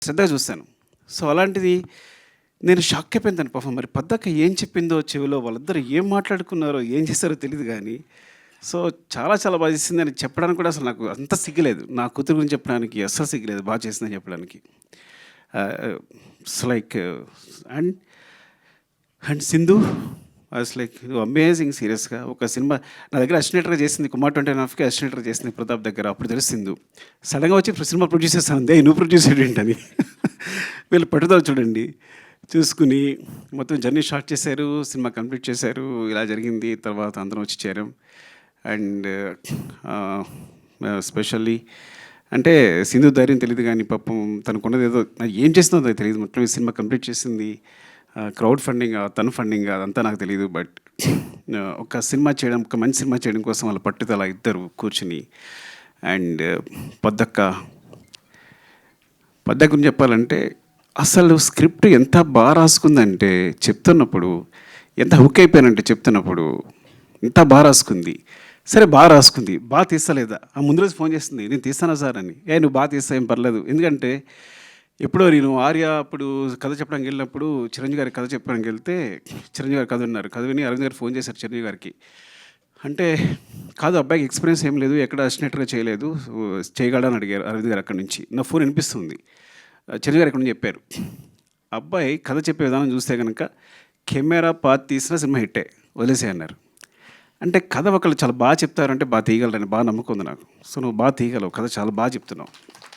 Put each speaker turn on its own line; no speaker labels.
శ్రద్ధగా చూశాను. సో, అలాంటిది నేను షాక్ అయిపోయాను పాపం. మరి పద్దక్క ఏం చెప్పిందో చెవిలో, వాళ్ళిద్దరూ ఏం మాట్లాడుకున్నారో, ఏం చేశారో తెలీదు గానీ, సో, చాలా చాలా బా చేసిందని చెప్పడానికి కూడా అసలు నాకు అంత సిగ్గులేదు. నా కూతురు గురించి చెప్పడానికి అస్సలు సిగ్గులేదు. బా చేసిందని చెప్పడానికి. It's like and and Sindhu was like amazing సీరియస్‌గా. ఒక సినిమా నా దగ్గర అసిస్టెంట్‌గా చేసింది 'కుమార్ 20.5కి' అసిస్టెంట్‌గా చేసింది ప్రతాప్ దగ్గర. అప్పుడు తెలుసు సింధు. సడెన్‌గా వచ్చి సినిమా ప్రొడ్యూస్ చేస్తానంది. ఏయ్! నువ్వు ప్రొడ్యూస్ ఏంటని. వీళ్ళు పట్టుదల చూడండి. చూసుకుని మొత్తం జర్నీ స్టార్ట్ చేశారు. సినిమా కంప్లీట్ చేశారు. ఇలా జరిగింది. తర్వాత అందరం వచ్చి చేరాం. అండ్ స్పెషల్లీ అంటే సింధు ధైర్యం తెలీదు గానీ పాపం తనకున్నది ఏదో ఏం చేసిందో నాకు తెలీదు. మొత్తం ఈ సినిమా కంప్లీట్ చేసింది. క్రౌడ్ ఫండింగ్ తను ఫండింగ్ అదంతా నాకు తెలీదు. బట్ ఒక సినిమా చేయడం, ఒక మంచి సినిమా చేయడం కోసం వాళ్ళ పట్టుదల ఇద్దరు కూర్చుని. అండ్ పద్దక్క గురించి చెప్పాలంటే అసలు స్క్రిప్ట్ ఎంత బాగా రాసుకుందంటే చెప్తున్నప్పుడు, ఎంత హుక్ అయిపోయానంటే చెప్తున్నప్పుడు ఎంత బాగా రాసుకుంది. సరే బాగా రాసుకుంది, బాగా తీస్తలేదా? ముందు రోజు ఫోన్ చేస్తుంది, నేను తీస్తానా సార్ అని. నువ్వు బాగా తీస్తా ఏం పర్లేదు. ఎందుకంటే ఎప్పుడో నేను ఆర్య అప్పుడు కథ చెప్పడానికి వెళ్ళినప్పుడు చిరంజీవి గారికి కథ చెప్పడానికి వెళ్తే చిరంజీవి గారు కథ ఉన్నారు. కథ విని అరవింద్ గారు ఫోన్ చేశారు చిరంజీవి గారికి. అంటే కాదు అబ్బాయికి ఎక్స్పీరియన్స్ ఏం లేదు, ఎక్కడ అసిస్టెంట్‌గా చేయలేదు, చేయగలడని అడిగారు అరవింద్ గారు అక్కడి నుంచి. నా ఫోన్ వినిపిస్తుంది. చిరంజీవి గారు ఇక్కడ నుంచి చెప్పారు. అబ్బాయి కథ చెప్పే విధానం చూస్తే కనుక కెమెరా పాత్ తీసిన సినిమా హిట్టే, వదిలేసేయి అన్నారు. అంటే కథ ఒకళ్ళు చాలా బాగా చెప్తారంటే బాగా తీయగలరని బాగా నమ్మకం ఉంది నాకు. సో, నువ్వు బాగా తీయగలవు, కథ చాలా బాగా చెప్తున్నావు.